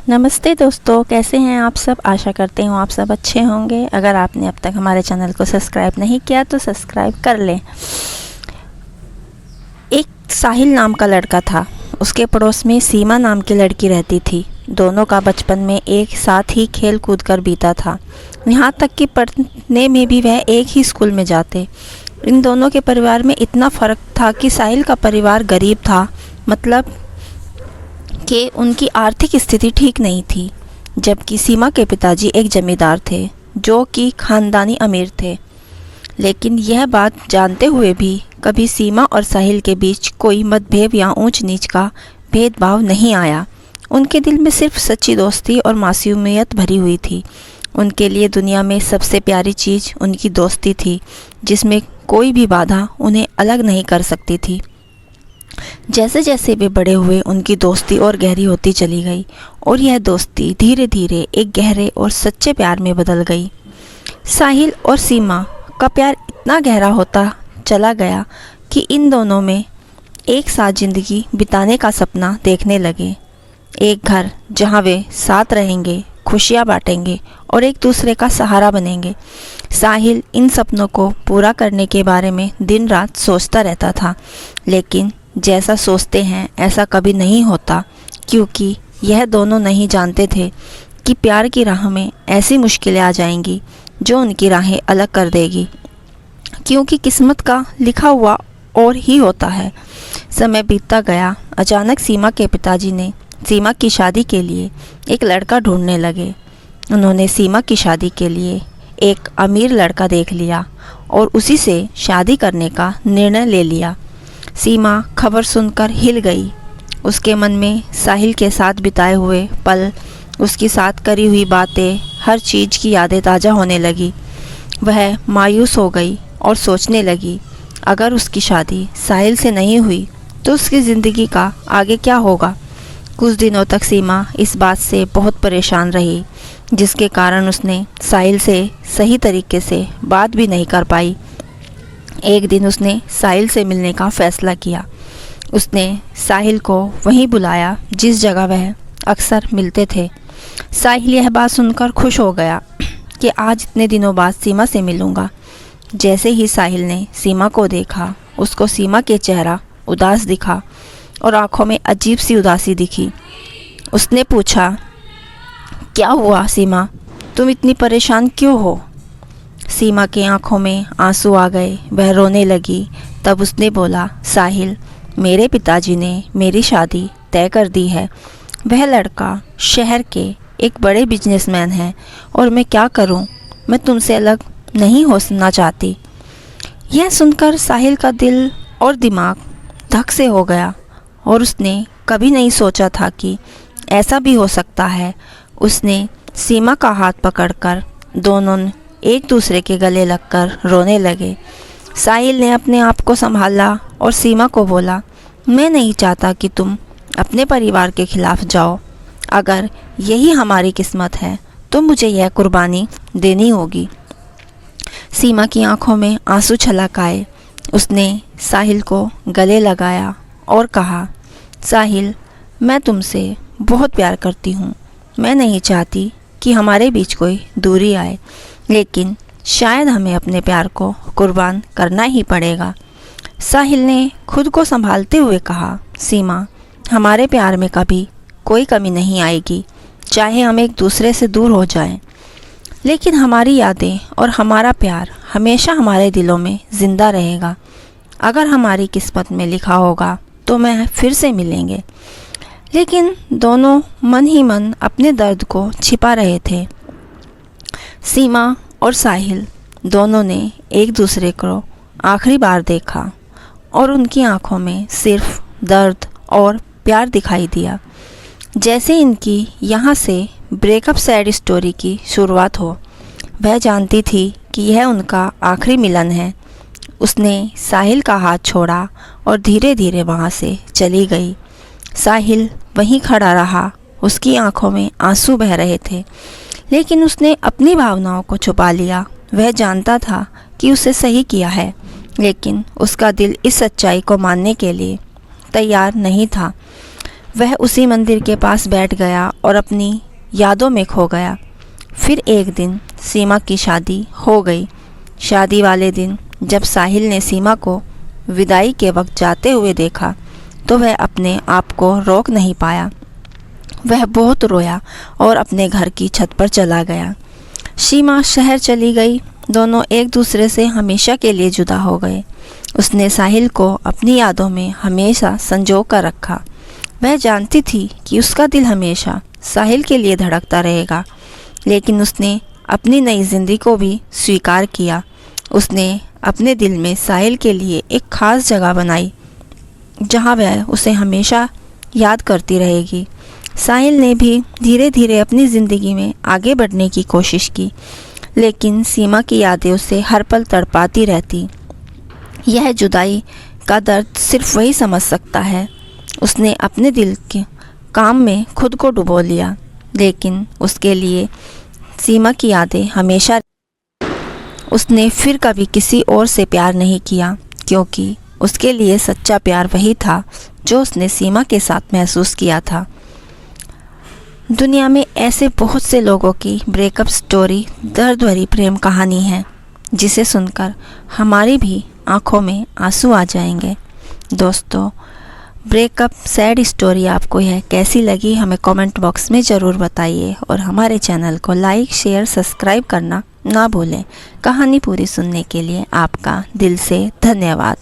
नमस्ते दोस्तों, कैसे हैं आप सब। आशा करते हूँ आप सब अच्छे होंगे। अगर आपने अब तक हमारे चैनल को सब्सक्राइब नहीं किया तो सब्सक्राइब कर लें। एक साहिल नाम का लड़का था। उसके पड़ोस में सीमा नाम की लड़की रहती थी। दोनों का बचपन में एक साथ ही खेल कूद कर बीता था। यहाँ तक कि पढ़ने में भी वह एक ही स्कूल में जाते। इन दोनों के परिवार में इतना फ़र्क था कि साहिल का परिवार गरीब था, मतलब कि उनकी आर्थिक स्थिति ठीक नहीं थी, जबकि सीमा के पिताजी एक जमींदार थे जो कि ख़ानदानी अमीर थे। लेकिन यह बात जानते हुए भी कभी सीमा और साहिल के बीच कोई मतभेद या ऊंच नीच का भेदभाव नहीं आया। उनके दिल में सिर्फ सच्ची दोस्ती और मासूमियत भरी हुई थी। उनके लिए दुनिया में सबसे प्यारी चीज़ उनकी दोस्ती थी, जिसमें कोई भी बाधा उन्हें अलग नहीं कर सकती थी। जैसे जैसे वे बड़े हुए उनकी दोस्ती और गहरी होती चली गई और यह दोस्ती धीरे धीरे एक गहरे और सच्चे प्यार में बदल गई। साहिल और सीमा का प्यार इतना गहरा होता चला गया कि इन दोनों में एक साथ ज़िंदगी बिताने का सपना देखने लगे। एक घर जहां वे साथ रहेंगे, खुशियां बांटेंगे और एक दूसरे का सहारा बनेंगे। साहिल इन सपनों को पूरा करने के बारे में दिन रात सोचता रहता था, लेकिन जैसा सोचते हैं ऐसा कभी नहीं होता, क्योंकि यह दोनों नहीं जानते थे कि प्यार की राह में ऐसी मुश्किलें आ जाएंगी जो उनकी राहें अलग कर देगी, क्योंकि किस्मत का लिखा हुआ और ही होता है। समय बीतता गया। अचानक सीमा के पिताजी ने सीमा की शादी के लिए एक लड़का ढूंढने लगे। उन्होंने सीमा की शादी के लिए एक अमीर लड़का देख लिया और उसी से शादी करने का निर्णय ले लिया। सीमा खबर सुनकर हिल गई। उसके मन में साहिल के साथ बिताए हुए पल, उसके साथ करी हुई बातें, हर चीज़ की यादें ताज़ा होने लगी। वह मायूस हो गई और सोचने लगी, अगर उसकी शादी साहिल से नहीं हुई तो उसकी ज़िंदगी का आगे क्या होगा। कुछ दिनों तक सीमा इस बात से बहुत परेशान रही, जिसके कारण उसने साहिल से सही तरीके से बात भी नहीं कर पाई। एक दिन उसने साहिल से मिलने का फ़ैसला किया। उसने साहिल को वहीं बुलाया जिस जगह वह अक्सर मिलते थे। साहिल यह बात सुनकर खुश हो गया कि आज इतने दिनों बाद सीमा से मिलूँगा। जैसे ही साहिल ने सीमा को देखा, उसको सीमा के चेहरा उदास दिखा और आँखों में अजीब सी उदासी दिखी। उसने पूछा, क्या हुआ सीमा, तुम इतनी परेशान क्यों हो। सीमा के आंखों में आंसू आ गए, वह रोने लगी। तब उसने बोला, साहिल, मेरे पिताजी ने मेरी शादी तय कर दी है। वह लड़का शहर के एक बड़े बिजनेसमैन है और मैं क्या करूं, मैं तुमसे अलग नहीं होना चाहती। यह सुनकर साहिल का दिल और दिमाग धक से हो गया और उसने कभी नहीं सोचा था कि ऐसा भी हो सकता है। उसने सीमा का हाथ पकड़कर दोनों एक दूसरे के गले लगकर रोने लगे। साहिल ने अपने आप को संभाला और सीमा को बोला, मैं नहीं चाहता कि तुम अपने परिवार के खिलाफ जाओ। अगर यही हमारी किस्मत है तो मुझे यह कुर्बानी देनी होगी। सीमा की आंखों में आंसू छलक आए। उसने साहिल को गले लगाया और कहा, साहिल, मैं तुमसे बहुत प्यार करती हूँ। मैं नहीं चाहती कि हमारे बीच कोई दूरी आए, लेकिन शायद हमें अपने प्यार को कुर्बान करना ही पड़ेगा। साहिल ने खुद को संभालते हुए कहा, सीमा, हमारे प्यार में कभी कोई कमी नहीं आएगी, चाहे हम एक दूसरे से दूर हो जाएं, लेकिन हमारी यादें और हमारा प्यार हमेशा हमारे दिलों में ज़िंदा रहेगा। अगर हमारी किस्मत में लिखा होगा तो मैं फिर से मिलेंगे। लेकिन दोनों मन ही मन अपने दर्द को छिपा रहे थे। सीमा और साहिल दोनों ने एक दूसरे को आखिरी बार देखा और उनकी आंखों में सिर्फ दर्द और प्यार दिखाई दिया। जैसे इनकी यहाँ से ब्रेकअप सैड स्टोरी की शुरुआत हो। वह जानती थी कि यह उनका आखिरी मिलन है। उसने साहिल का हाथ छोड़ा और धीरे धीरे वहाँ से चली गई। साहिल वहीं खड़ा रहा। उसकी आंखों में आंसू बह रहे थे, लेकिन उसने अपनी भावनाओं को छुपा लिया। वह जानता था कि उसे सही किया है, लेकिन उसका दिल इस सच्चाई को मानने के लिए तैयार नहीं था। वह उसी मंदिर के पास बैठ गया और अपनी यादों में खो गया। फिर एक दिन सीमा की शादी हो गई। शादी वाले दिन जब साहिल ने सीमा को विदाई के वक्त जाते हुए देखा तो वह अपने आप को रोक नहीं पाया। वह बहुत रोया और अपने घर की छत पर चला गया। सीमा शहर चली गई। दोनों एक दूसरे से हमेशा के लिए जुदा हो गए। उसने साहिल को अपनी यादों में हमेशा संजो कर रखा। वह जानती थी कि उसका दिल हमेशा साहिल के लिए धड़कता रहेगा, लेकिन उसने अपनी नई ज़िंदगी को भी स्वीकार किया। उसने अपने दिल में साहिल के लिए एक ख़ास जगह बनाई जहां वह उसे हमेशा याद करती रहेगी। साहिल ने भी धीरे धीरे अपनी ज़िंदगी में आगे बढ़ने की कोशिश की, लेकिन सीमा की यादें उसे हर पल तड़पाती रहती। यह जुदाई का दर्द सिर्फ वही समझ सकता है। उसने अपने दिल के काम में खुद को डुबो लिया, लेकिन उसके लिए सीमा की यादें हमेशा। उसने फिर कभी किसी और से प्यार नहीं किया, क्योंकि उसके लिए सच्चा प्यार वही था जो उसने सीमा के साथ महसूस किया था। दुनिया में ऐसे बहुत से लोगों की ब्रेकअप स्टोरी दर्द भरी प्रेम कहानी है, जिसे सुनकर हमारी भी आंखों में आंसू आ जाएंगे। दोस्तों, ब्रेकअप सैड स्टोरी आपको यह कैसी लगी हमें कमेंट बॉक्स में ज़रूर बताइए और हमारे चैनल को लाइक शेयर सब्सक्राइब करना ना भूलें। कहानी पूरी सुनने के लिए आपका दिल से धन्यवाद।